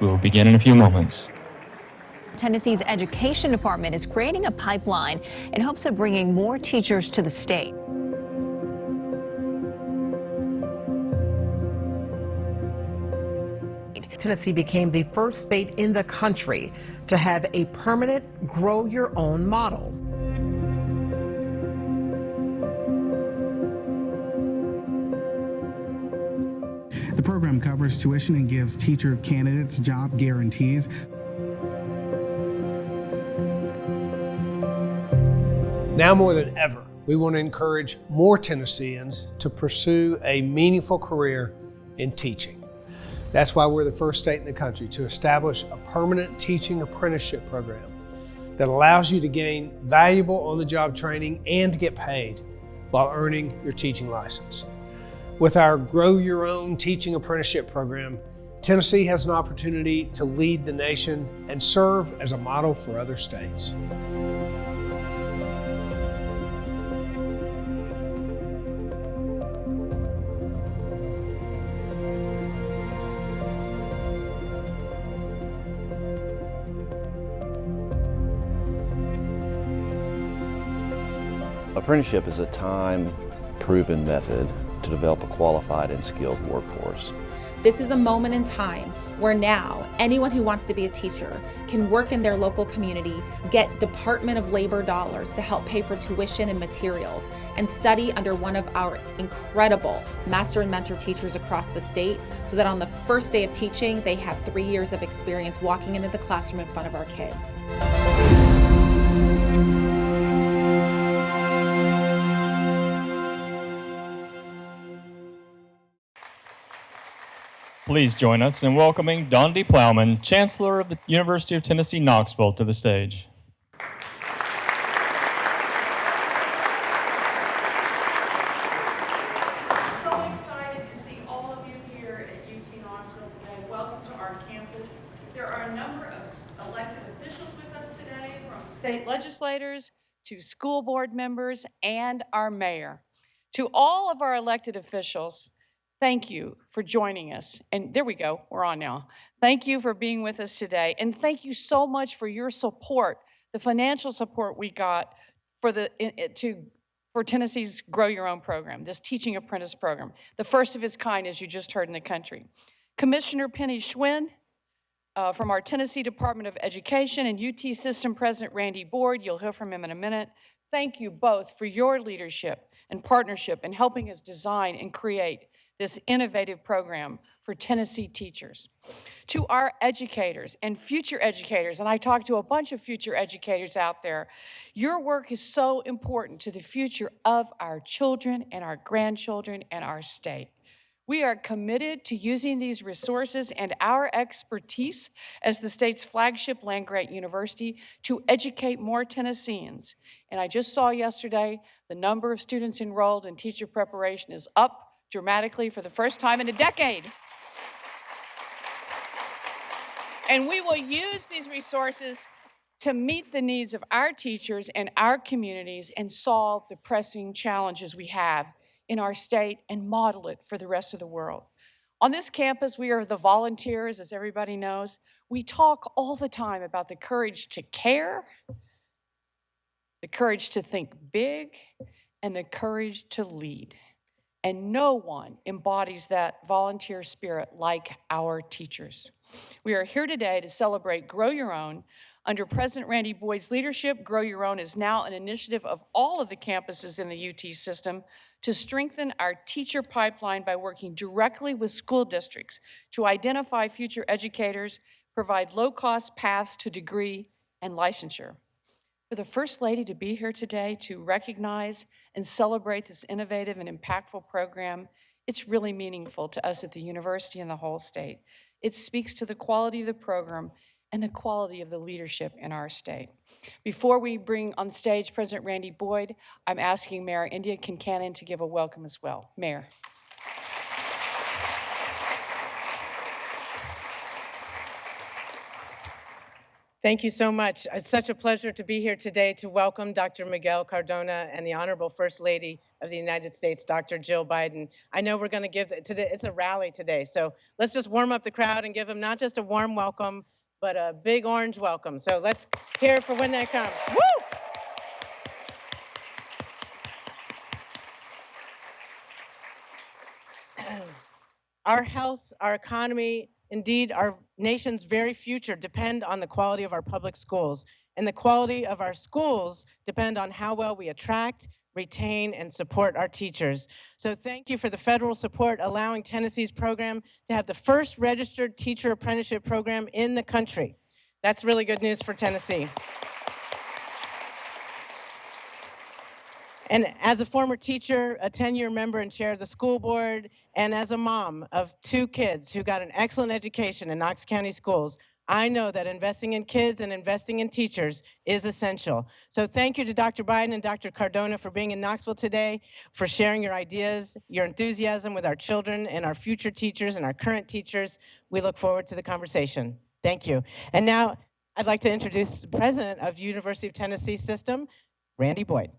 We will begin in a few moments. Tennessee's Education Department is creating a pipeline in hopes of bringing more teachers to the state. Tennessee became the first state in the country to have a permanent grow your own model. The program covers tuition and gives teacher candidates job guarantees. Now more than ever, we want to encourage more Tennesseans to pursue a meaningful career in teaching. That's why we're the first state in the country to establish a permanent teaching apprenticeship program that allows you to gain valuable on-the-job training and to get paid while earning your teaching license. With our Grow Your Own Teaching Apprenticeship Program, Tennessee has an opportunity to lead the nation and serve as a model for other states. Apprenticeship is a time-proven method to develop a qualified and skilled workforce. This is a moment in time where now anyone who wants to be a teacher can work in their local community, get Department of Labor dollars to help pay for tuition and materials, and study under one of our incredible master and mentor teachers across the state, so that on the first day of teaching, they have 3 years of experience walking into the classroom in front of our kids. Please join us in welcoming Dondi Plowman, Chancellor of the University of Tennessee, Knoxville, to the stage. So excited to see all of you here at UT Knoxville today. Welcome to our campus. There are a number of elected officials with us today, from state legislators to school board members and our mayor. To all of our elected officials, thank you for joining us. And there we go, we're on now. Thank you for being with us today. And thank you so much for your support, the financial support we got for Tennessee's Grow Your Own program, this teaching apprentice program, the first of its kind, as you just heard, in the country. Commissioner Penny Schwinn from our Tennessee Department of Education, and UT System President Randy Board, you'll hear from him in a minute. Thank you both for your leadership and partnership in helping us design and create this innovative program for Tennessee teachers. To our educators and future educators, and I talked to a bunch of future educators out there, your work is so important to the future of our children and our grandchildren and our state. We are committed to using these resources and our expertise as the state's flagship land-grant university to educate more Tennesseans. And I just saw yesterday the number of students enrolled in teacher preparation is up dramatically for the first time in a decade. And we will use these resources to meet the needs of our teachers and our communities and solve the pressing challenges we have in our state and model it for the rest of the world. On this campus, we are the volunteers, as everybody knows. We talk all the time about the courage to care, the courage to think big, and the courage to lead. And no one embodies that volunteer spirit like our teachers. We are here today to celebrate Grow Your Own. Under President Randy Boyd's leadership, Grow Your Own is now an initiative of all of the campuses in the UT system to strengthen our teacher pipeline by working directly with school districts to identify future educators, provide low-cost paths to degree and licensure. For the First Lady to be here today to recognize and celebrate this innovative and impactful program, it's really meaningful to us at the university and the whole state. It speaks to the quality of the program and the quality of the leadership in our state. Before we bring on stage President Randy Boyd, I'm asking Mayor India Kincannon to give a welcome as well. Mayor. Thank you so much. It's such a pleasure to be here today to welcome Dr. Miguel Cardona and the Honorable First Lady of the United States, Dr. Jill Biden. I know we're going to give today, it's a rally today, so let's just warm up the crowd and give them not just a warm welcome, but a big orange welcome. So let's hear it for when they come. Woo! Our health, our economy, indeed our nation's very future depend on the quality of our public schools. And the quality of our schools depend on how well we attract, retain, and support our teachers. So thank you for the federal support allowing Tennessee's program to have the first registered teacher apprenticeship program in the country. That's really good news for Tennessee. And as a former teacher, a 10-year member and chair of the school board, and as a mom of 2 kids who got an excellent education in Knox County schools, I know that investing in kids and investing in teachers is essential. So thank you to Dr. Biden and Dr. Cardona for being in Knoxville today, for sharing your ideas, your enthusiasm with our children and our future teachers and our current teachers. We look forward to the conversation. Thank you. And now I'd like to introduce the president of University of Tennessee System, Randy Boyd.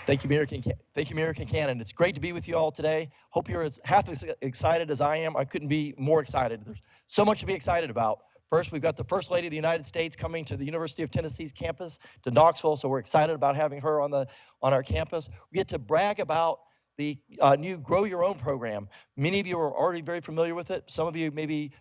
Thank you, Mayor Kincannon. It's great to be with you all today. Hope you're as half as excited as I am. I couldn't be more excited. There's so much to be excited about. First, we've got the First Lady of the United States coming to the University of Tennessee's campus, to Knoxville, so we're excited about having her on our campus. We get to brag about the new Grow Your Own program. Many of you are already very familiar with it. Some of you maybe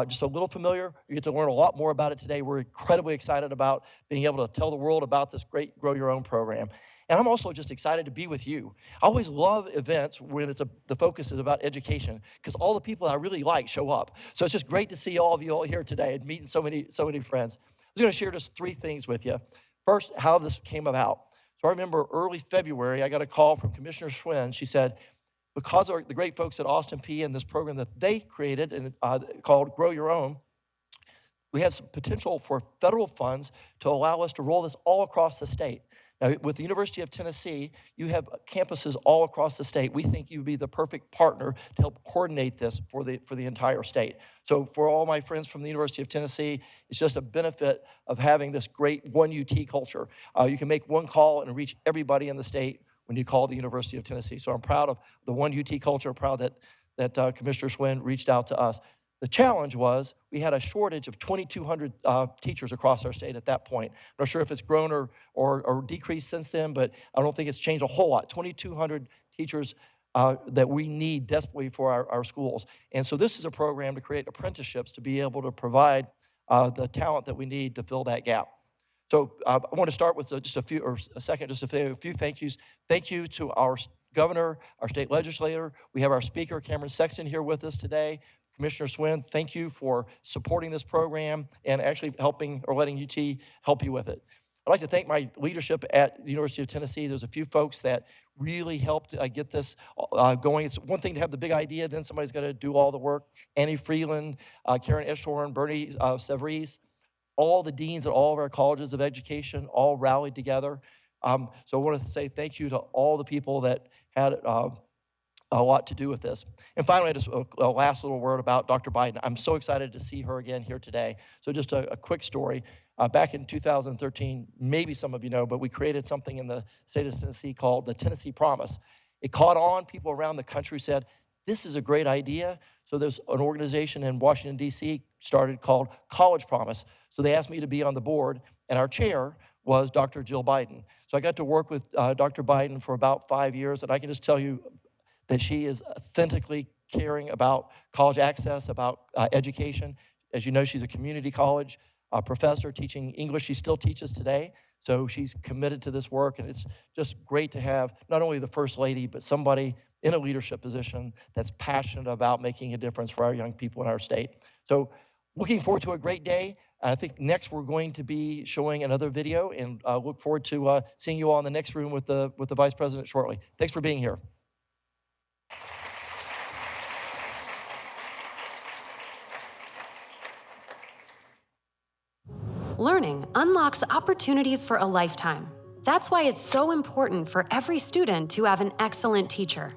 just a little familiar. You get to learn a lot more about it today. We're incredibly excited about being able to tell the world about this great Grow Your Own program. And I'm also just excited to be with you. I always love events when the focus is about education, because all the people I really like show up. So it's just great to see all of you all here today and meeting so many friends. I was going to share just 3 things with you. First, how this came about. So I remember early February, I got a call from Commissioner Schwinn. She said, because of the great folks at Austin Peay and this program that they created and called Grow Your Own, we have some potential for federal funds to allow us to roll this all across the state. Now, with the University of Tennessee, you have campuses all across the state. We think you'd be the perfect partner to help coordinate this for the entire state. So for all my friends from the University of Tennessee, it's just a benefit of having this great one UT culture. You can make one call and reach everybody in the state when you call the University of Tennessee. So I'm proud of the one UT culture. I'm proud that Commissioner Schwinn reached out to us. The challenge was we had a shortage of 2,200 teachers across our state at that point. I'm not sure if it's grown or decreased since then, but I don't think it's changed a whole lot. 2,200 teachers that we need desperately for our schools. And so this is a program to create apprenticeships to be able to provide the talent that we need to fill that gap. So I want to start with just a few thank yous. Thank you to our governor, our state legislator. We have our speaker, Cameron Sexton, here with us today. Commissioner Schwinn, thank you for supporting this program and actually helping or letting UT help you with it. I'd like to thank my leadership at the University of Tennessee. There's a few folks that really helped get this going. It's one thing to have the big idea, then somebody's got to do all the work. Annie Freeland, Karen Eschhorn, Bernie Severies, all the deans at all of our colleges of education all rallied together. So I want to say thank you to all the people that had a lot to do with this. And finally, just a last little word about Dr. Biden. I'm so excited to see her again here today. So just a quick story. Back in 2013, maybe some of you know, but we created something in the state of Tennessee called the Tennessee Promise. It caught on. People around the country said, this is a great idea. So there's an organization in Washington, D.C. started called College Promise. So they asked me to be on the board, and our chair was Dr. Jill Biden. So I got to work with Dr. Biden for about 5 years, and I can just tell you that she is authentically caring about college access, about education. As you know, she's a community college professor teaching English. She still teaches today, so she's committed to this work, and it's just great to have not only the First Lady, but somebody in a leadership position that's passionate about making a difference for our young people in our state. So looking forward to a great day. I think next we're going to be showing another video, and look forward to seeing you all in the next room with the Vice President shortly. Thanks for being here. Learning unlocks opportunities for a lifetime. That's why it's so important for every student to have an excellent teacher.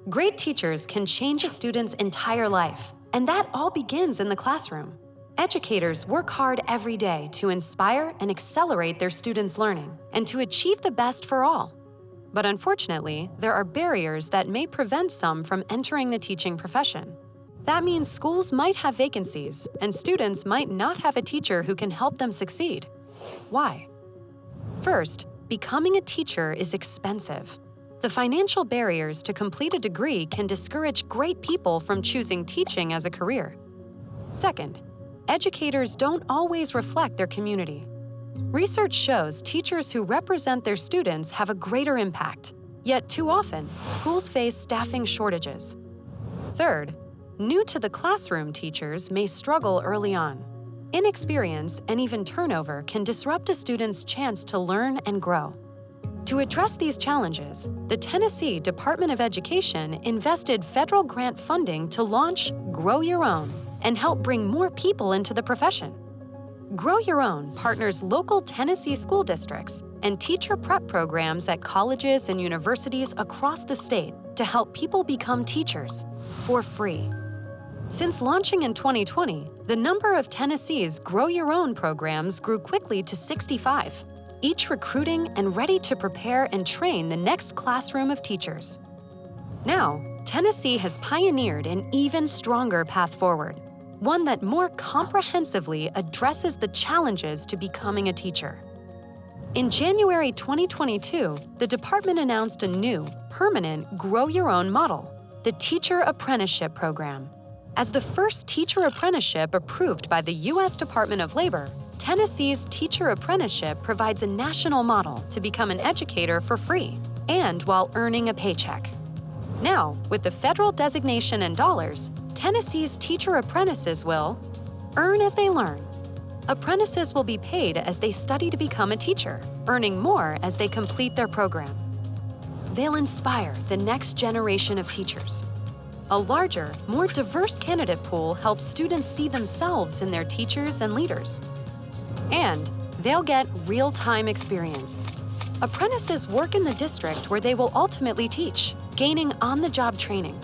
Great teachers can change a student's entire life, and that all begins in the classroom. Educators work hard every day to inspire and accelerate their students' learning and to achieve the best for all. But unfortunately, there are barriers that may prevent some from entering the teaching profession. That means schools might have vacancies, and students might not have a teacher who can help them succeed. Why? First, becoming a teacher is expensive. The financial barriers to complete a degree can discourage great people from choosing teaching as a career. Second, educators don't always reflect their community. Research shows teachers who represent their students have a greater impact, yet too often, schools face staffing shortages. Third, new to the classroom teachers may struggle early on. Inexperience and even turnover can disrupt a student's chance to learn and grow. To address these challenges, the Tennessee Department of Education invested federal grant funding to launch Grow Your Own and help bring more people into the profession. Grow Your Own partners local Tennessee school districts and teacher prep programs at colleges and universities across the state to help people become teachers for free. Since launching in 2020, the number of Tennessee's Grow Your Own programs grew quickly to 65, each recruiting and ready to prepare and train the next classroom of teachers. Now, Tennessee has pioneered an even stronger path forward, one that more comprehensively addresses the challenges to becoming a teacher. In January 2022, the department announced a new, permanent Grow Your Own model, the Teacher Apprenticeship Program. As the first teacher apprenticeship approved by the U.S. Department of Labor, Tennessee's Teacher Apprenticeship provides a national model to become an educator for free and while earning a paycheck. Now, with the federal designation and dollars, Tennessee's teacher apprentices will earn as they learn. Apprentices will be paid as they study to become a teacher, earning more as they complete their program. They'll inspire the next generation of teachers. A larger, more diverse candidate pool helps students see themselves in their teachers and leaders. And they'll get real-time experience. Apprentices work in the district where they will ultimately teach, gaining on-the-job training.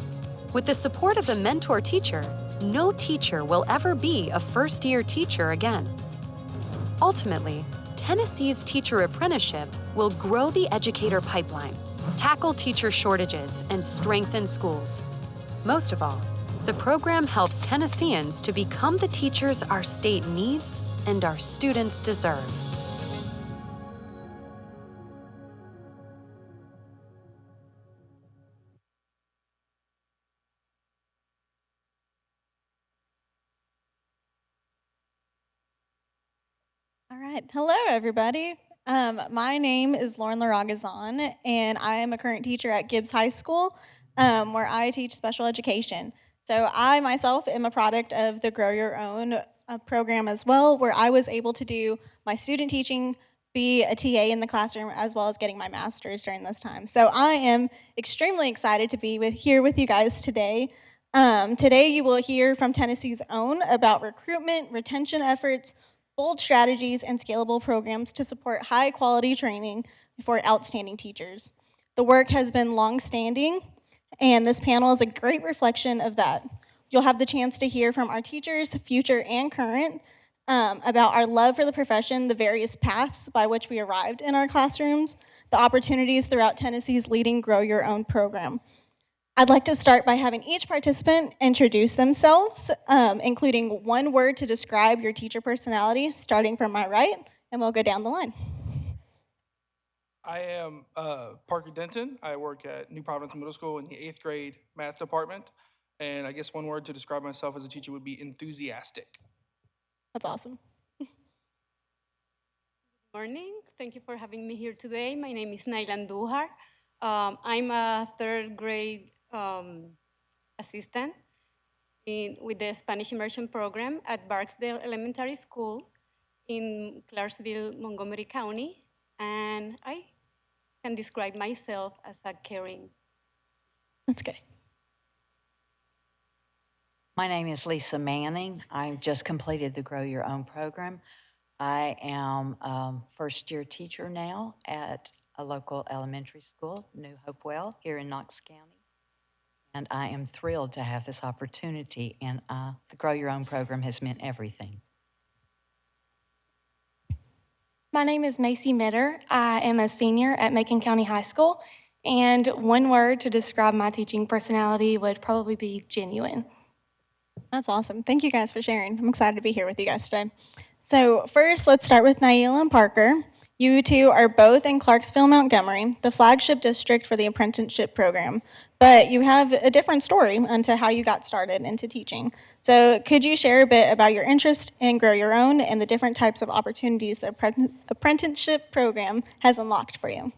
With the support of a mentor teacher, no teacher will ever be a first-year teacher again. Ultimately, Tennessee's teacher apprenticeship will grow the educator pipeline, tackle teacher shortages, and strengthen schools. Most of all, the program helps Tennesseans to become the teachers our state needs and our students deserve. All right. Hello, everybody. My name is Lauren Laragazan, and I am a current teacher at Gibbs High School, where I teach special education. So I myself am a product of the Grow Your Own program as well, where I was able to do my student teaching, be a TA in the classroom, as well as getting my master's during this time. So I am extremely excited to be here with you guys today. Today you will hear from Tennessee's Own about recruitment, retention efforts, bold strategies, and scalable programs to support high-quality training for outstanding teachers. The work has been long-standing, and this panel is a great reflection of that. You'll have the chance to hear from our teachers, future and current, about our love for the profession, the various paths by which we arrived in our classrooms, the opportunities throughout Tennessee's leading Grow Your Own program. I'd like to start by having each participant introduce themselves, including one word to describe your teacher personality, starting from my right, and we'll go down the line. I am Parker Denton. I work at New Providence Middle School in the 8th grade math department. And I guess one word to describe myself as a teacher would be enthusiastic. That's awesome. Good morning. Thank you for having me here today. My name is Nailan Duhar. I'm a 3rd grade assistant with the Spanish Immersion Program at Barksdale Elementary School in Clarksville, Montgomery County. And I can describe myself as a caring. That's good. My name is Lisa Manning. I just completed the Grow Your Own program. I am a first-year teacher now at a local elementary school, New Hopewell, here in Knox County. and I am thrilled to have this opportunity, and the Grow Your Own program has meant everything. My name is Macy Mitter. I am a senior at Macon County High School, and one word to describe my teaching personality would probably be genuine. That's awesome. Thank you guys for sharing. I'm excited to be here with you guys today. So first, let's start with Naila and Parker. You two are both in Clarksville, Montgomery, the flagship district for the apprenticeship program, but you have a different story onto how you got started into teaching. So could you share a bit about your interest in Grow Your Own and the different types of opportunities the apprenticeship program has unlocked for you?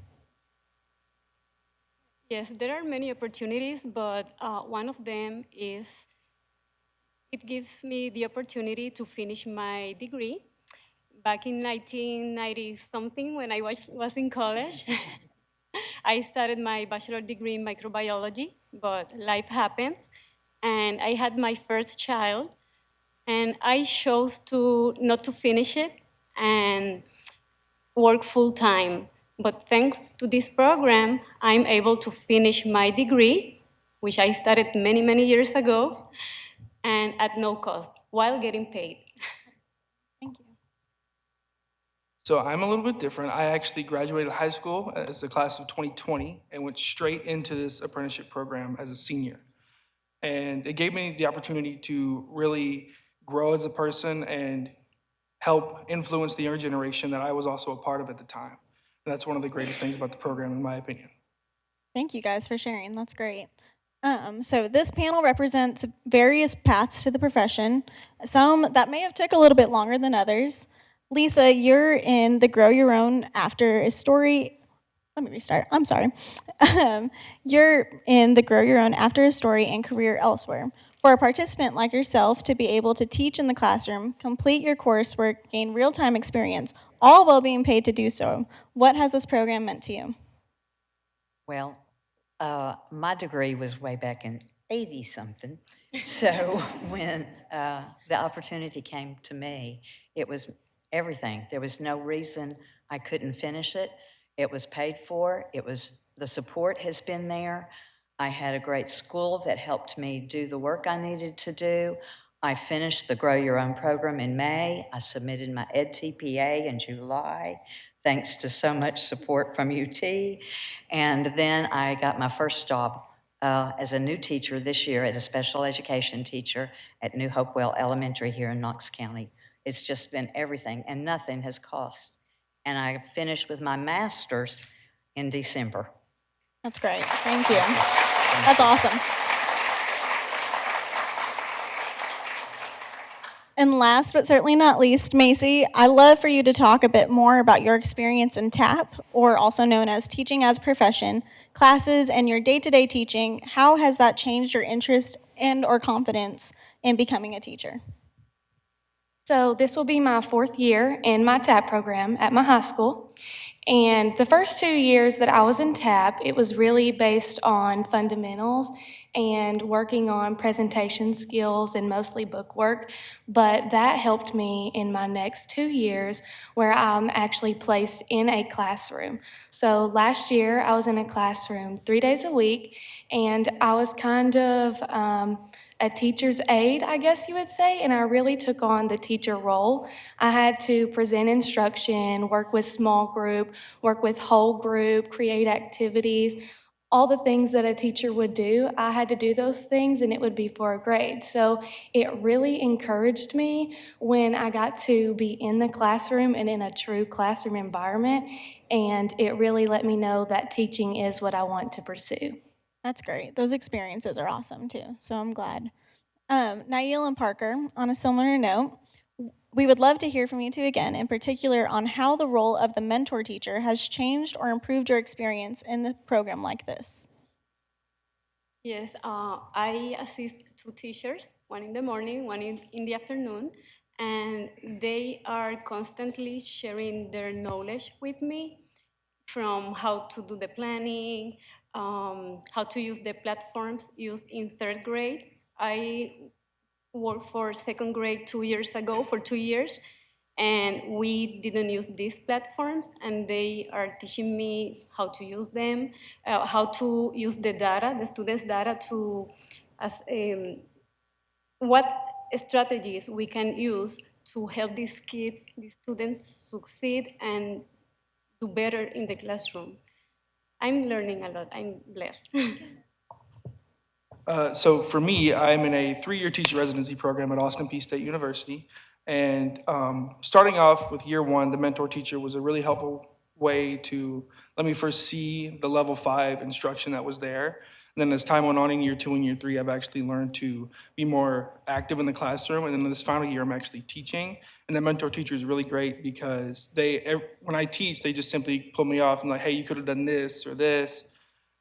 Yes, there are many opportunities, but one of them is it gives me the opportunity to finish my degree. Back in 1990-something, when I was in college, I started my bachelor degree in microbiology, but life happens, and I had my first child, and I chose not to finish it and work full-time. But thanks to this program, I'm able to finish my degree, which I started many, many years ago, and at no cost, while getting paid. Thank you. So I'm a little bit different. I actually graduated high school as the class of 2020 and went straight into this apprenticeship program as a senior. And it gave me the opportunity to really grow as a person and help influence the younger generation that I was also a part of at the time. And that's one of the greatest things about the program, in my opinion. Thank you guys for sharing. That's great. So this panel represents various paths to the profession, some that may have took a little bit longer than others. Lisa, you're in the Grow Your Own After a Story. Let me restart. I'm sorry. You're in the Grow Your Own After a Story and Career Elsewhere. For a participant like yourself to be able to teach in the classroom, complete your coursework, gain real-time experience, all while being paid to do so, what has this program meant to you? Well, my degree was way back in 80-something. So when the opportunity came to me, it was everything. There was no reason I couldn't finish it. It was paid for. The support has been there. I had a great school that helped me do the work I needed to do. I finished the Grow Your Own program in May. I submitted my EdTPA in July, thanks to so much support from UT. And then I got my first job as a new teacher this year, as a special education teacher at New Hopewell Elementary here in Knox County. It's just been everything, and nothing has cost. And I finished with my master's in December. That's great. Thank you. That's awesome. And last but certainly not least, Macy, I'd love for you to talk a bit more about your experience in TAP, or also known as Teaching as a Profession, classes, and your day-to-day teaching. How has that changed your interest and or confidence in becoming a teacher? So this will be my 4th year in my TAP program at my high school. And the first 2 years that I was in TAP, it was really based on fundamentals and working on presentation skills and mostly book work. But that helped me in my next 2 years where I'm actually placed in a classroom. So last year I was in a classroom 3 days a week, and I was kind of a teacher's aide, I guess you would say, and I really took on the teacher role. I had to present instruction, work with small group, work with whole group, create activities, all the things that a teacher would do. I had to do those things, and it would be for a grade. So it really encouraged me when I got to be in the classroom and in a true classroom environment, and it really let me know that teaching is what I want to pursue. That's great. Those experiences are awesome too, so I'm glad. Nail and Parker, on a similar note, we would love to hear from you two again, in particular on how the role of the mentor teacher has changed or improved your experience in the program like this. Yes, I assist 2 teachers, one in the morning, one in the afternoon, and they are constantly sharing their knowledge with me, from how to do the planning, how to use the platforms used in 3rd grade. I worked for 2nd grade 2 years ago, for 2 years, and we didn't use these platforms, and they are teaching me how to use them, how to use the data, the students' data, to what strategies we can use to help these kids, these students succeed and do better in the classroom. I'm learning a lot. I'm blessed. So for me, I'm in a 3-year teacher residency program at Austin Peay State University. And starting off with year 1, the mentor teacher was a really helpful way to let me first see the level 5 instruction that was there. And then as time went on in year 2 and year 3, I've actually learned to be more active in the classroom. And then this final year, I'm actually teaching. And the mentor teacher is really great because when I teach, they just simply pull me off and like, hey, you could have done this or this.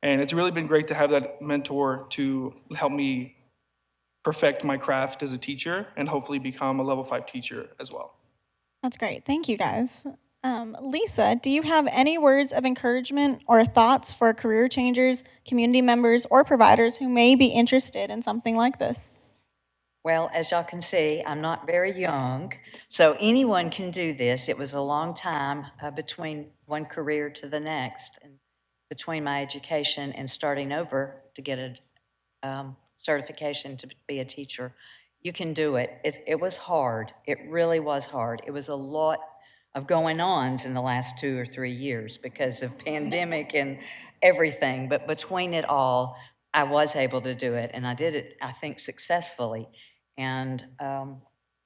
And it's really been great to have that mentor to help me perfect my craft as a teacher and hopefully become a level 5 teacher as well. That's great. Thank you, guys. Lisa, do you have any words of encouragement or thoughts for career changers, community members, or providers who may be interested in something like this? Well, as y'all can see, I'm not very young, so anyone can do this. It was a long time between one career to the next, and between my education and starting over to get a certification to be a teacher. You can do it. It was hard. It really was hard. It was a lot of going-ons in the last 2 or 3 years because of pandemic and everything. But between it all, I was able to do it, and I did it, I think, successfully. And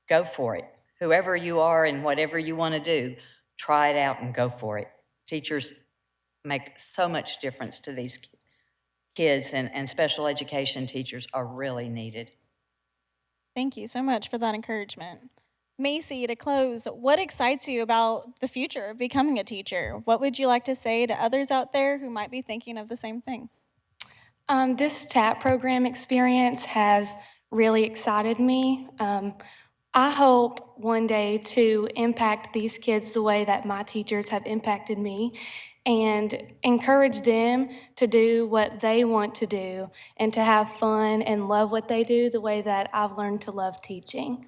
go for it. Whoever you are and whatever you want to do, try it out and go for it. Teachers make so much difference to these kids, and special education teachers are really needed. Thank you so much for that encouragement. Macy, to close, what excites you about the future of becoming a teacher? What would you like to say to others out there who might be thinking of the same thing? This TAP program experience has really excited me. I hope one day to impact these kids the way that my teachers have impacted me and encourage them to do what they want to do and to have fun and love what they do the way that I've learned to love teaching.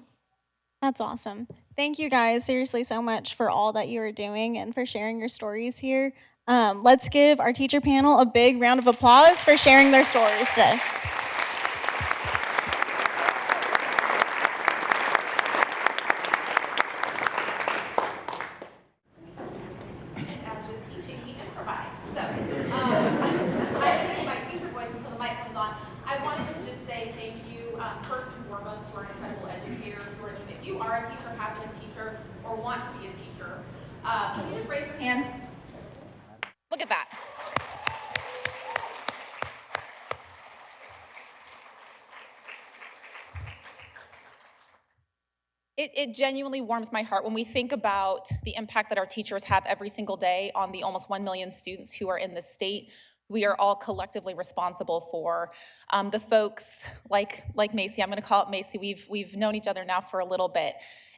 That's awesome. Thank you guys seriously so much for all that you are doing and for sharing your stories here. Let's give our teacher panel a big round of applause for sharing their stories today. Can you just raise your hand? Look at that. It genuinely warms my heart when we think about the impact that our teachers have every single day on the almost 1 million students who are in this state. We are all collectively responsible for. The folks like Macy, I'm gonna call it Macy, we've known each other now for a little bit.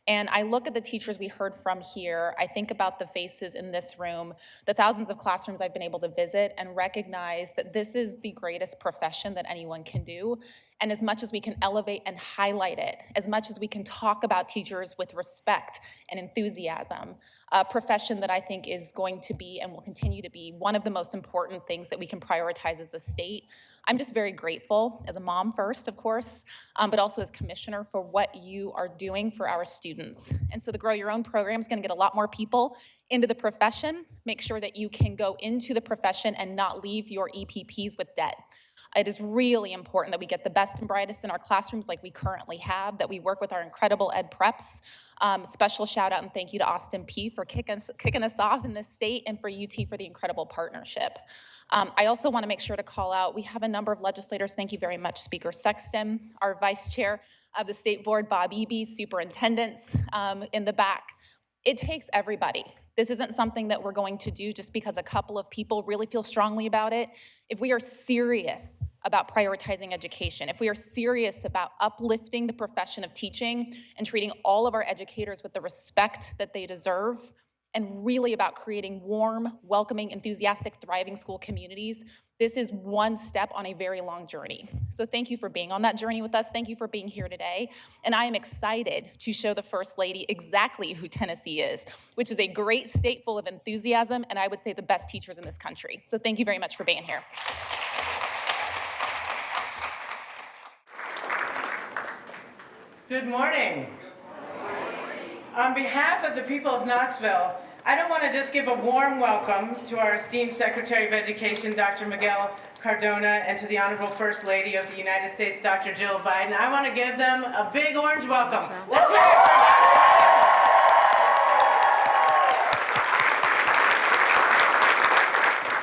And I look at the teachers we heard from here, I think about the faces in this room, the thousands of classrooms I've been able to visit, and recognize that this is the greatest profession that anyone can do. And as much as we can elevate and highlight it, as much as we can talk about teachers with respect and enthusiasm, a profession that I think is going to be and will continue to be one of the most important things that we can prioritize as a state. I'm just very grateful as a mom first, of course, but also as commissioner for what you are doing for our students. And so the Grow Your Own program is going to get a lot more people into the profession. Make sure that you can go into the profession and not leave your EPPs with debt. It is really important that we get the best and brightest in our classrooms like we currently have, that we work with our incredible ed preps. Special shout out and thank you to Austin Peay for kicking us off in this state, and for UT for the incredible partnership. I also want to make sure to call out, we have a number of legislators. Thank you very much, Speaker Sexton, our Vice Chair of the State Board, Bob Eby, superintendents in the back. It takes everybody. This isn't something that we're going to do just because a couple of people really feel strongly about it. If we are serious about prioritizing education, if we are serious about uplifting the profession of teaching and treating all of our educators with the respect that they deserve, and really about creating warm, welcoming, enthusiastic, thriving school communities. This is one step on a very long journey. So thank you for being on that journey with us. Thank you for being here today. And I am excited to show the First Lady exactly who Tennessee is, which is a great state full of enthusiasm, and I would say the best teachers in this country. So thank you very much for being here. Good morning. On behalf of the people of Knoxville, I don't want to just give a warm welcome to our esteemed Secretary of Education, Dr. Miguel Cardona, and to the Honorable First Lady of the United States, Dr. Jill Biden. I want to give them a big orange welcome. Let's hear it for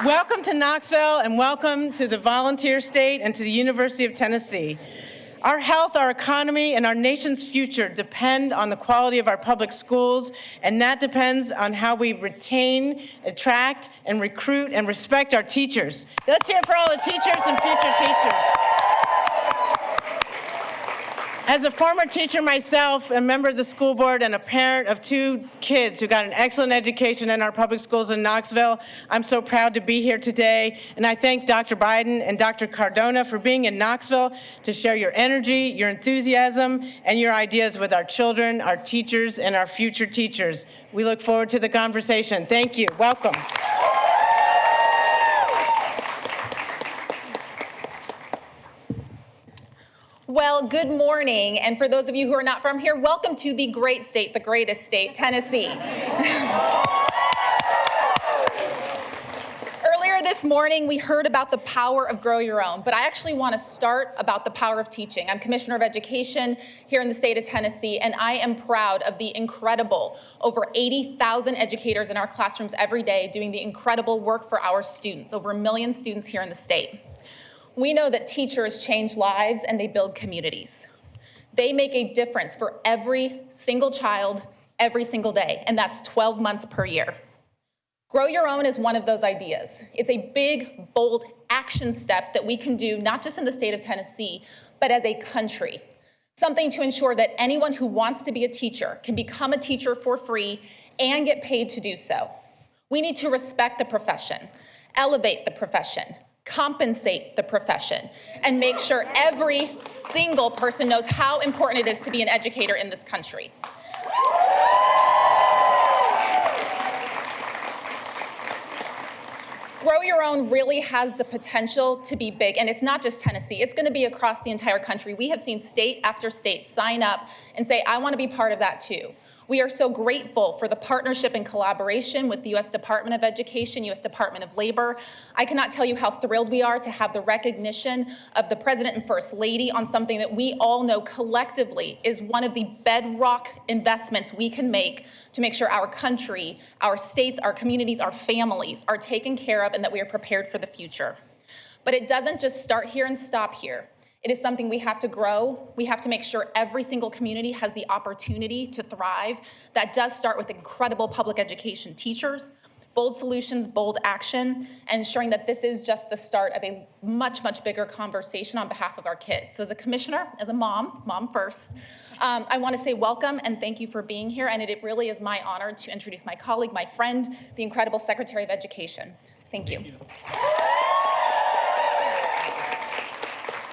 Dr. Welcome to Knoxville, and welcome to the volunteer state and to the University of Tennessee. Our health, our economy, and our nation's future depend on the quality of our public schools, and that depends on how we retain, attract, and recruit and respect our teachers. Let's hear it for all the teachers and future teachers. As a former teacher myself, a member of the school board, and a parent of 2 kids who got an excellent education in our public schools in Knoxville, I'm so proud to be here today. And I thank Dr. Biden and Dr. Cardona for being in Knoxville to share your energy, your enthusiasm, and your ideas with our children, our teachers, and our future teachers. We look forward to the conversation. Thank you. Welcome. Well, good morning. And for those of you who are not from here, welcome to the great state, the greatest state, Tennessee. Earlier this morning, we heard about the power of Grow Your Own, but I actually want to start about the power of teaching. I'm Commissioner of Education here in the state of Tennessee, and I am proud of the incredible over 80,000 educators in our classrooms every day doing the incredible work for our students, over 1 million students here in the state. We know that teachers change lives and they build communities. They make a difference for every single child, every single day, and that's 12 months per year. Grow Your Own is one of those ideas. It's a big, bold action step that we can do, not just in the state of Tennessee, but as a country. Something to ensure that anyone who wants to be a teacher can become a teacher for free and get paid to do so. We need to respect the profession, elevate the profession, compensate the profession, and make sure every single person knows how important it is to be an educator in this country. Grow Your Own really has the potential to be big, and it's not just Tennessee, it's going to be across the entire country. We have seen state after state sign up and say, I want to be part of that too. We are so grateful for the partnership and collaboration with the U.S. Department of Education, U.S. Department of Labor. I cannot tell you how thrilled we are to have the recognition of the President and First Lady on something that we all know collectively is one of the bedrock investments we can make to make sure our country, our states, our communities, our families are taken care of and that we are prepared for the future. But it doesn't just start here and stop here. It is something we have to grow. We have to make sure every single community has the opportunity to thrive. That does start with incredible public education teachers, bold solutions, bold action, and ensuring that this is just the start of a much, much bigger conversation on behalf of our kids. So as a commissioner, as a mom first, I want to say welcome and thank you for being here. And it really is my honor to introduce my colleague, my friend, the incredible Secretary of Education. Thank you.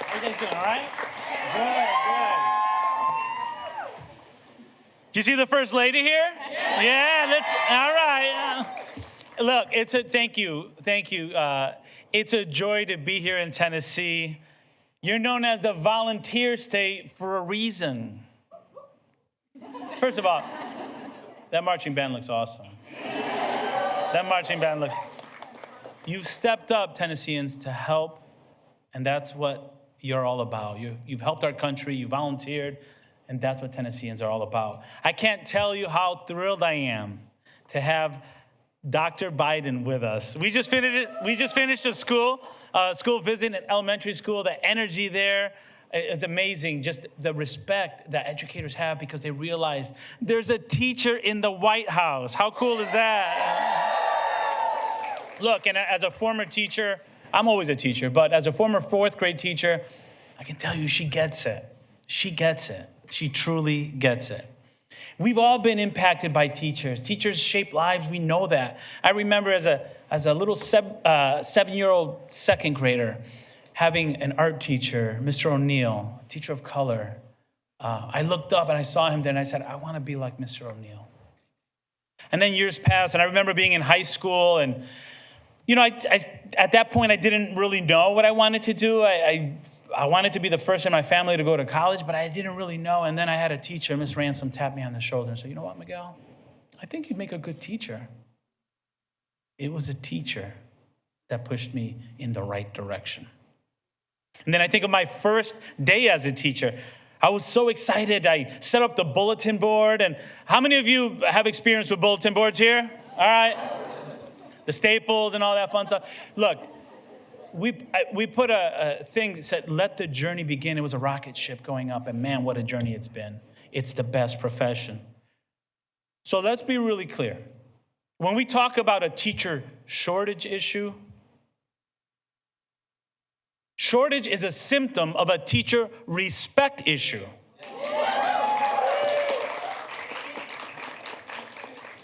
How you guys doing, all right? Good. Do you see the First Lady here? Yeah, all right. Look, thank you. It's a joy to be here in Tennessee. You're known as the volunteer state for a reason. First of all, that marching band looks awesome. You've stepped up, Tennesseans, to help, and that's what you're all about. You've helped our country, you volunteered, and that's what Tennesseans are all about. I can't tell you how thrilled I am to have Dr. Biden with us. We just finished a school visit at elementary school. The energy there is amazing. Just the respect that educators have because they realize there's a teacher in the White House. How cool is that? Look, and as a former teacher, I'm always a teacher, but as a former 4th grade teacher, I can tell you she gets it. She gets it. She truly gets it. We've all been impacted by teachers. Teachers shape lives, we know that. I remember as a little 7-year-old second grader, having an art teacher, Mr. O'Neill, teacher of color. I looked up and I saw him there and I said, I want to be like Mr. O'Neill. And then years passed, and I remember being in high school, and at that point I didn't really know what I wanted to do. I wanted to be the first in my family to go to college, but I didn't really know. And then I had a teacher, Miss Ransom, tap me on the shoulder and say, you know what, Miguel? I think you'd make a good teacher. It was a teacher that pushed me in the right direction. And then I think of my first day as a teacher. I was so excited. I set up the bulletin board. And how many of you have experience with bulletin boards here? All right. The staples and all that fun stuff. Look, we put a thing that said, let the journey begin. It was a rocket ship going up. And man, what a journey it's been. It's the best profession. So let's be really clear. When we talk about a teacher shortage issue, shortage is a symptom of a teacher respect issue.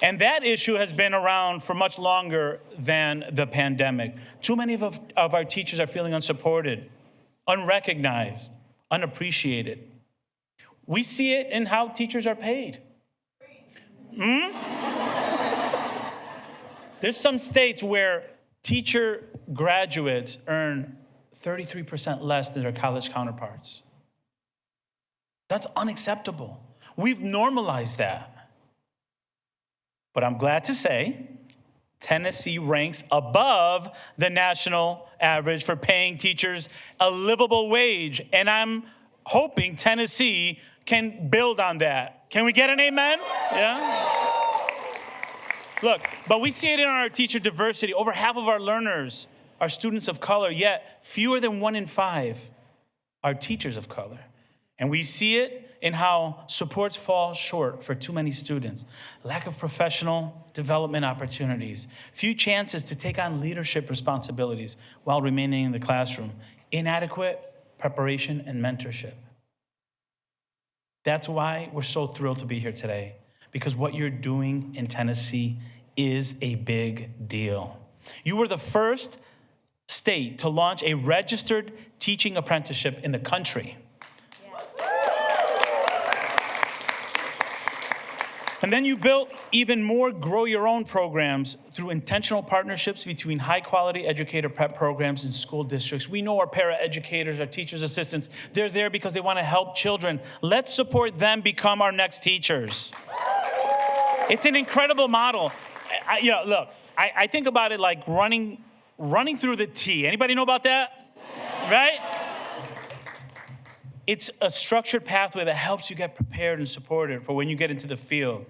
And that issue has been around for much longer than the pandemic. Too many of our teachers are feeling unsupported, unrecognized, unappreciated. We see it in how teachers are paid. There's some states where teacher graduates earn 33% less than their college counterparts. That's unacceptable. We've normalized that. But I'm glad to say Tennessee ranks above the national average for paying teachers a livable wage. And I'm hoping Tennessee can build on that. Can we get an amen? Yeah. Look, but we see it in our teacher diversity. Over half of our learners are students of color, yet fewer than 1 in 5 are teachers of color. And we see it in how supports fall short for too many students. Lack of professional development opportunities, few chances to take on leadership responsibilities while remaining in the classroom, inadequate preparation and mentorship. That's why we're so thrilled to be here today, because what you're doing in Tennessee is a big deal. You were the first state to launch a registered teaching apprenticeship in the country. And then you built even more grow your own programs through intentional partnerships between high quality educator prep programs and school districts. We know our paraeducators, our teachers' assistants, they're there because they want to help children. Let's support them become our next teachers. It's an incredible model. I think about it like running through the T. Anybody know about that? Right? It's a structured pathway that helps you get prepared and supported for when you get into the field.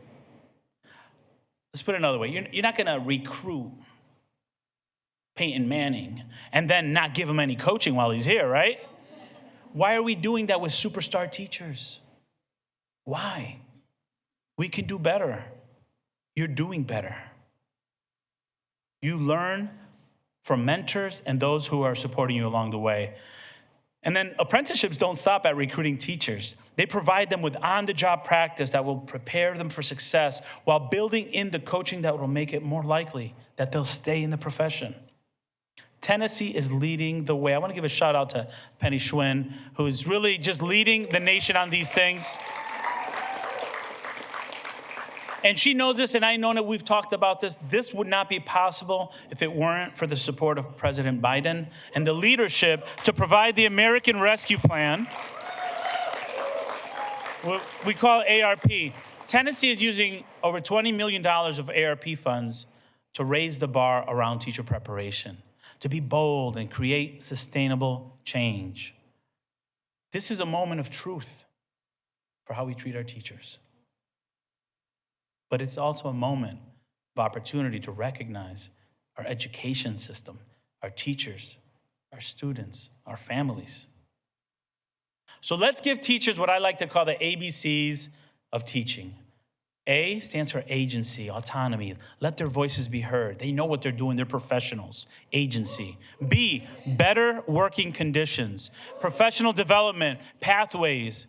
Let's put it another way. You're not going to recruit Peyton Manning and then not give him any coaching while he's here, right? Why are we doing that with superstar teachers? Why? We can do better. You're doing better. You learn from mentors and those who are supporting you along the way. And then apprenticeships don't stop at recruiting teachers. They provide them with on-the-job practice that will prepare them for success while building in the coaching that will make it more likely that they'll stay in the profession. Tennessee is leading the way. I want to give a shout out to Penny Schwinn, who's really just leading the nation on these things. And she knows this, and I know that we've talked about this. This would not be possible if it weren't for the support of President Biden and the leadership to provide the American Rescue Plan. We call it ARP. Tennessee is using over $20 million of ARP funds to raise the bar around teacher preparation, to be bold and create sustainable change. This is a moment of truth for how we treat our teachers. But it's also a moment of opportunity to recognize our education system, our teachers, our students, our families. So let's give teachers what I like to call the ABCs of teaching. A stands for agency, autonomy. Let their voices be heard. They know what they're doing. They're professionals. Agency. B, better working conditions, professional development, pathways,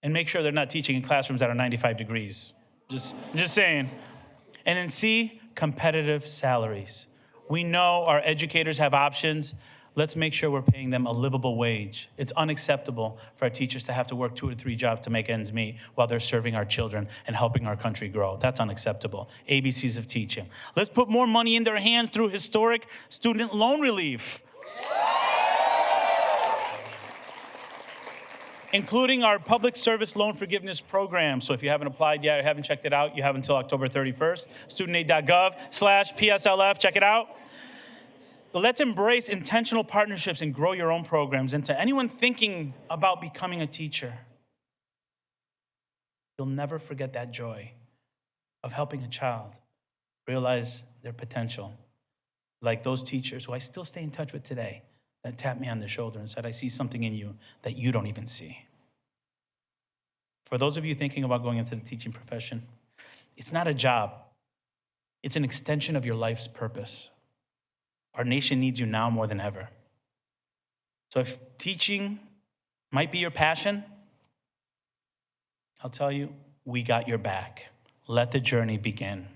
and make sure they're not teaching in classrooms that are 95 degrees. Just saying. And then C, competitive salaries. We know our educators have options. Let's make sure we're paying them a livable wage. It's unacceptable for our teachers to have to work 2 or 3 jobs to make ends meet while they're serving our children and helping our country grow. That's unacceptable. ABCs of teaching. Let's put more money in their hands through historic student loan relief, including our public service loan forgiveness program. So if you haven't applied yet or haven't checked it out, you have until October 31st. studentaid.gov/PSLF, check it out. Let's embrace intentional partnerships and grow your own programs. And to anyone thinking about becoming a teacher, you'll never forget that joy of helping a child realize their potential. Like those teachers who I still stay in touch with today that tapped me on the shoulder and said, I see something in you that you don't even see. For those of you thinking about going into the teaching profession, it's not a job. It's an extension of your life's purpose. Our nation needs you now more than ever. So if teaching might be your passion, I'll tell you, we got your back. Let the journey begin.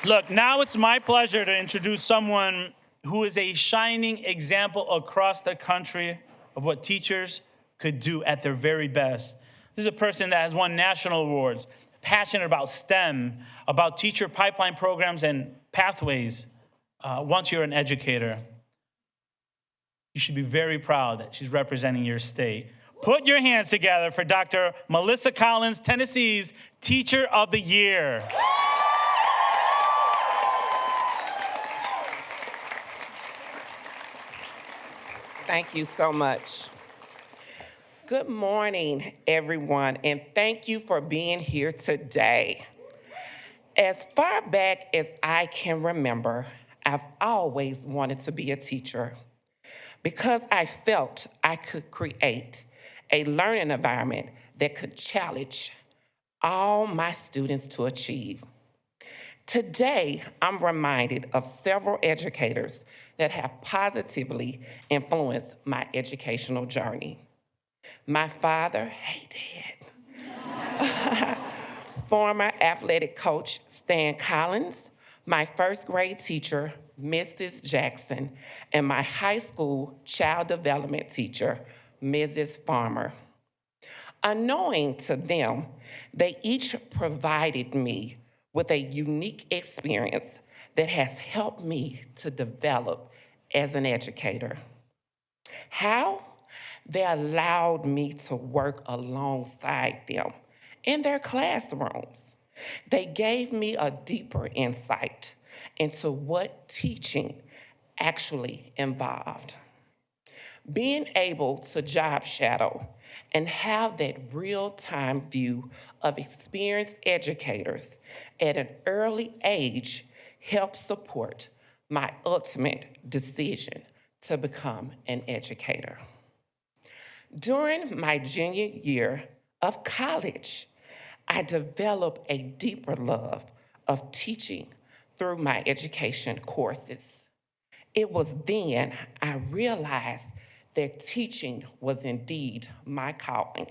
Look, now it's my pleasure to introduce someone who is a shining example across the country of what teachers could do at their very best. This is a person that has won national awards, passionate about STEM, about teacher pipeline programs and pathways. Once you're an educator, you should be very proud that she's representing your state. Put your hands together for Dr. Melissa Collins, Tennessee's Teacher of the Year. Thank you so much. Good morning, everyone, and thank you for being here today. As far back as I can remember, I've always wanted to be a teacher because I felt I could create a learning environment that could challenge all my students to achieve. Today, I'm reminded of several educators that have positively influenced my educational journey. My father, hey Dad, former athletic coach Stan Collins, my first grade teacher, Mrs. Jackson, and my high school child development teacher, Mrs. Farmer. Unknowing to them, they each provided me with a unique experience that has helped me to develop as an educator. How? They allowed me to work alongside them in their classrooms. They gave me a deeper insight into what teaching actually involved. Being able to job shadow and have that real-time view of experienced educators at an early age helped support my ultimate decision to become an educator. During my junior year of college, I developed a deeper love of teaching through my education courses. It was then I realized that teaching was indeed my calling.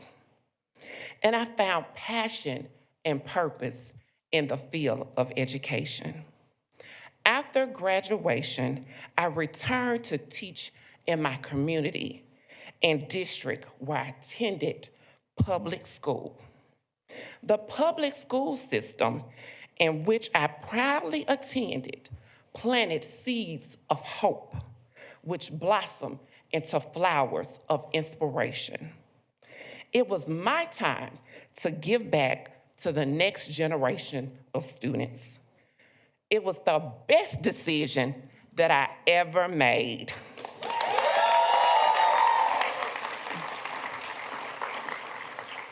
And I found passion and purpose in the field of education. After graduation, I returned to teach in my community and district where I attended public school. The public school system in which I proudly attended planted seeds of hope, which blossomed into flowers of inspiration. It was my time to give back to the next generation of students. It was the best decision that I ever made.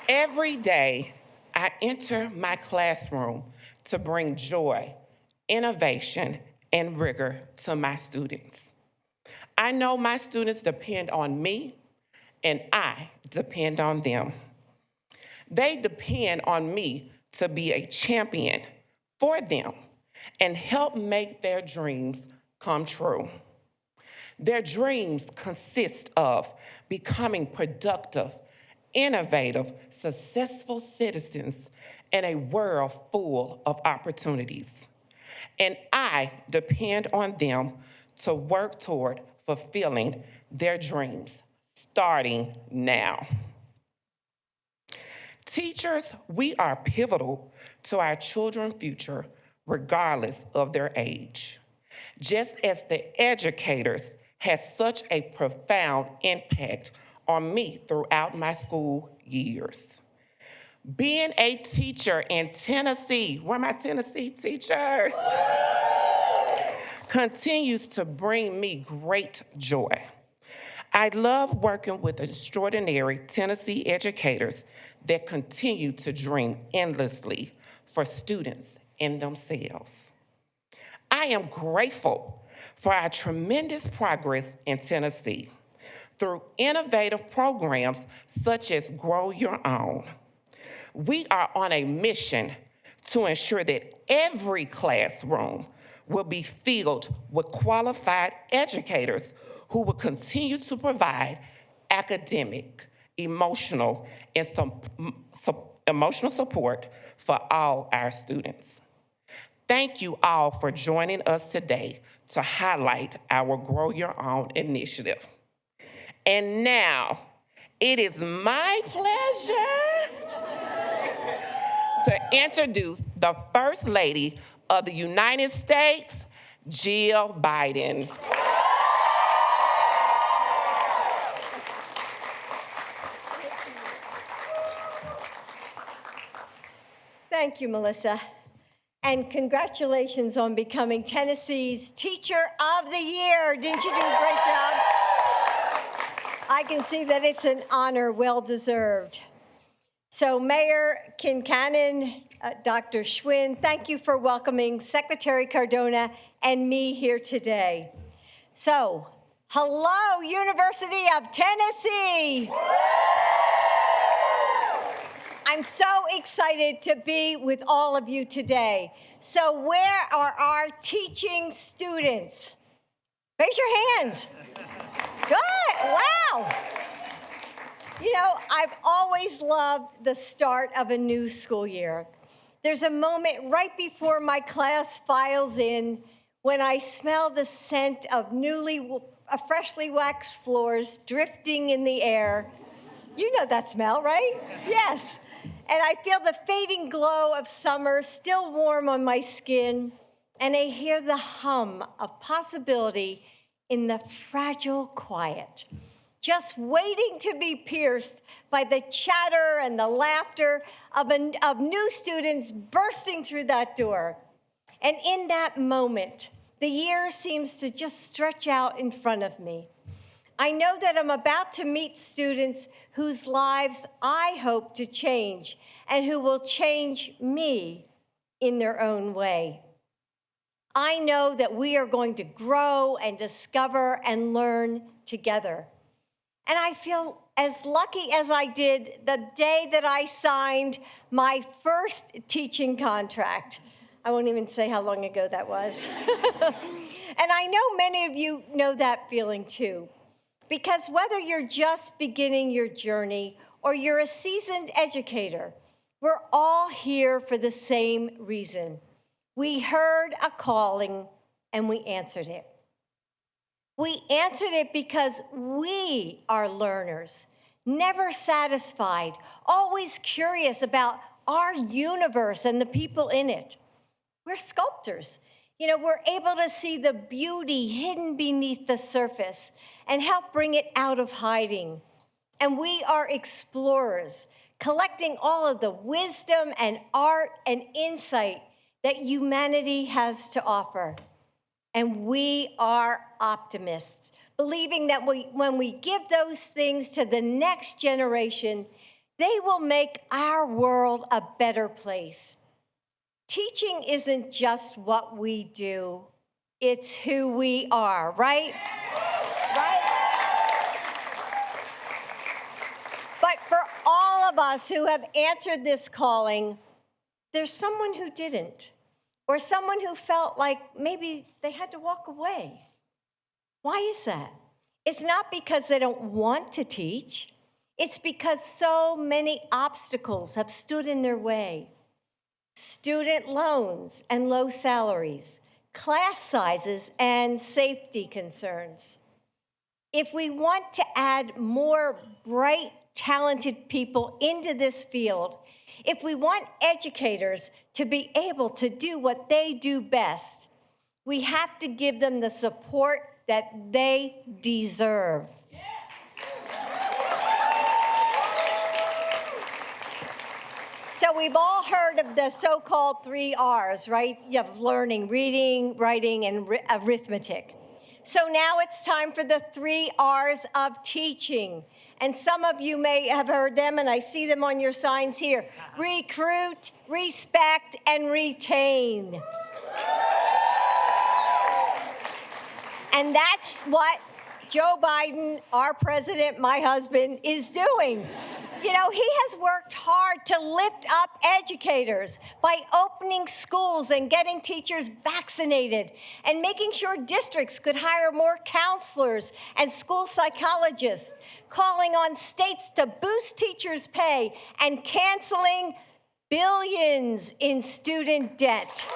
Every day, I enter my classroom to bring joy, innovation, and rigor to my students. I know my students depend on me, and I depend on them. They depend on me to be a champion for them and help make their dreams come true. Their dreams consist of becoming productive, innovative, successful citizens in a world full of opportunities. And I depend on them to work toward fulfilling their dreams, starting now. Teachers, we are pivotal to our children's future, regardless of their age. Just as the educators had such a profound impact on me throughout my school years. Being a teacher in Tennessee, where are my Tennessee teachers? Continues to bring me great joy. I love working with extraordinary Tennessee educators that continue to dream endlessly for students and themselves. I am grateful for our tremendous progress in Tennessee through innovative programs such as Grow Your Own. We are on a mission to ensure that every classroom will be filled with qualified educators who will continue to provide academic, emotional, and emotional support for all our students. Thank you all for joining us today to highlight our Grow Your Own initiative. And now, it is my pleasure to introduce the First Lady of the United States, Jill Biden. Thank you, Melissa. And congratulations on becoming Tennessee's Teacher of the Year. Didn't you do a great job? I can see that it's an honor well-deserved. So Mayor Kincannon, Dr. Schwinn, thank you for welcoming Secretary Cardona and me here today. So, hello, University of Tennessee. I'm so excited to be with all of you today. So where are our teaching students? Raise your hands. Good, wow. You know, I've always loved the start of a new school year. There's a moment right before my class files in when I smell the scent of freshly waxed floors drifting in the air. You know that smell, right? Yes. And I feel the fading glow of summer still warm on my skin, and I hear the hum of possibility in the fragile quiet, just waiting to be pierced by the chatter and the laughter of new students bursting through that door. And in that moment, the year seems to just stretch out in front of me. I know that I'm about to meet students whose lives I hope to change and who will change me in their own way. I know that we are going to grow and discover and learn together. And I feel as lucky as I did the day that I signed my first teaching contract. I won't even say how long ago that was. And I know many of you know that feeling too. Because whether you're just beginning your journey or you're a seasoned educator, we're all here for the same reason. We heard a calling and we answered it. We answered it because we are learners, never satisfied, always curious about our universe and the people in it. We're sculptors. You know, we're able to see the beauty hidden beneath the surface and help bring it out of hiding. And we are explorers, collecting all of the wisdom and art and insight that humanity has to offer. And we are optimists, believing that when we give those things to the next generation, they will make our world a better place. Teaching isn't just what we do, it's who we are, right? Right? But for all of us who have answered this calling, there's someone who didn't, or someone who felt like maybe they had to walk away. Why is that? It's not because they don't want to teach. It's because so many obstacles have stood in their way. Student loans and low salaries, class sizes and safety concerns. If we want to add more bright, talented people into this field, if we want educators to be able to do what they do best, we have to give them the support that they deserve. So we've all heard of the so-called 3 R's, right? You have learning, reading, writing, and arithmetic. So now it's time for the 3 R's of teaching. And some of you may have heard them, and I see them on your signs here. Recruit, respect, and retain. And that's what Joe Biden, our president, my husband, is doing. You know, he has worked hard to lift up educators by opening schools and getting teachers vaccinated and making sure districts could hire more counselors and school psychologists, calling on states to boost teachers' pay and canceling billions in student debt.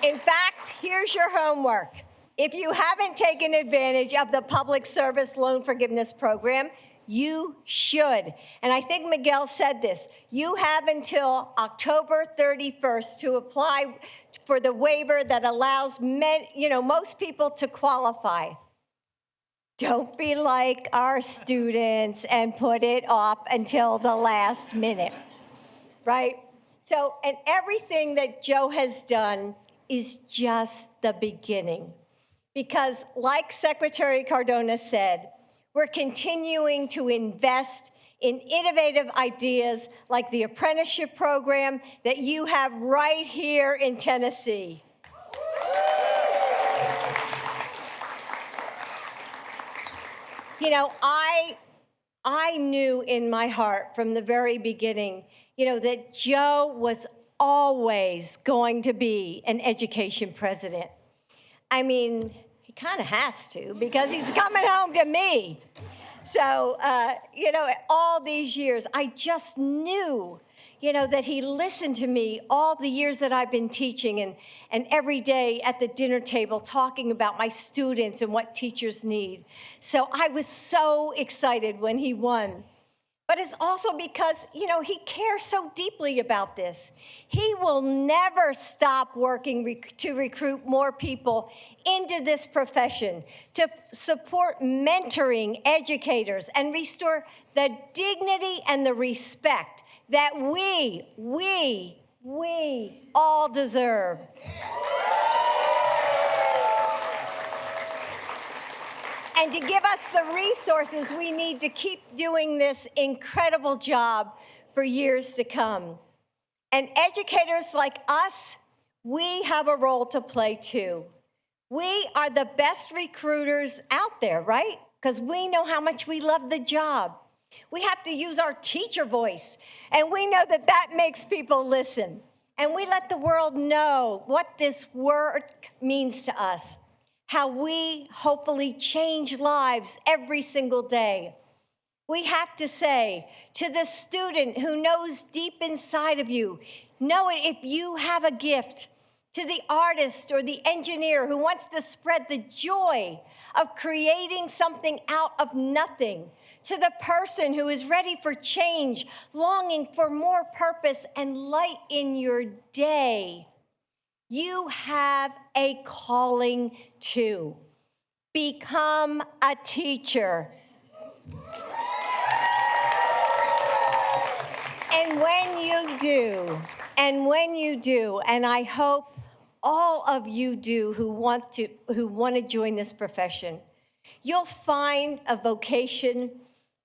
In fact, here's your homework. If you haven't taken advantage of the Public Service Loan Forgiveness Program, you should. And I think Miguel said this. You have until October 31st to apply for the waiver that allows most people to qualify. Don't be like our students and put it off until the last minute, right? So, and everything that Joe has done is just the beginning. Because like Secretary Cardona said, we're continuing to invest in innovative ideas like the apprenticeship program that you have right here in Tennessee. You know, I knew in my heart from the very beginning, that Joe was always going to be an education president. I mean, he kind of has to because he's coming home to me. So, all these years, I just knew, that he listened to me all the years that I've been teaching and every day at the dinner table talking about my students and what teachers need. So I was so excited when he won. But it's also because, he cares so deeply about this. He will never stop working to recruit more people into this profession, to support mentoring educators and restore the dignity and the respect that we all deserve. And to give us the resources we need to keep doing this incredible job for years to come. And educators like us, we have a role to play too. We are the best recruiters out there, right? Because we know how much we love the job. We have to use our teacher voice, and we know that that makes people listen. And we let the world know what this work means to us, how we hopefully change lives every single day. We have to say to the student who knows deep inside of you, know it if you have a gift, to the artist or the engineer who wants to spread the joy of creating something out of nothing, to the person who is ready for change, longing for more purpose and light in your day. You have a calling to become a teacher. And when you do, and I hope all of you do who want to join this profession, you'll find a vocation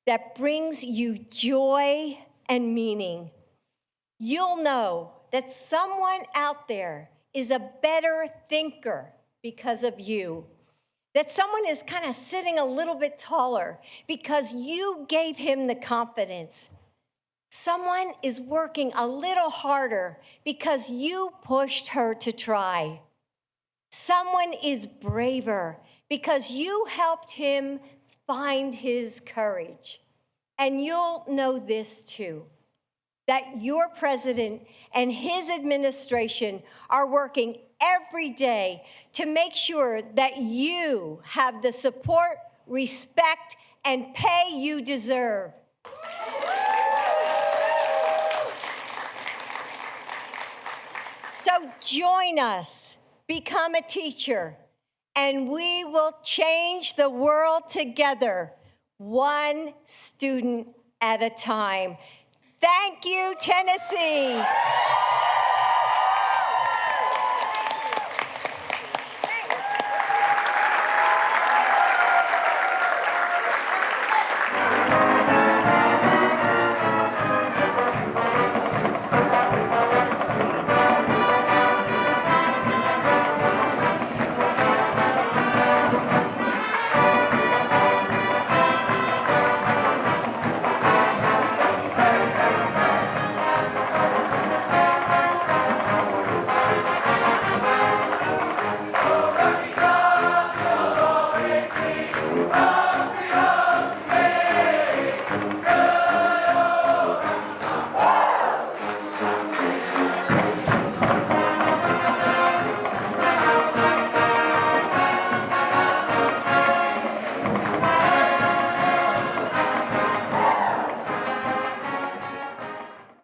that brings you joy and meaning. You'll know that someone out there is a better thinker because of you, that someone is kind of sitting a little bit taller because you gave him the confidence. Someone is working a little harder because you pushed her to try. Someone is braver because you helped him find his courage. And you'll know this too, that your president and his administration are working every day to make sure that you have the support, respect, and pay you deserve. So join us, become a teacher, and we will change the world together, one student at a time. Thank you, Tennessee.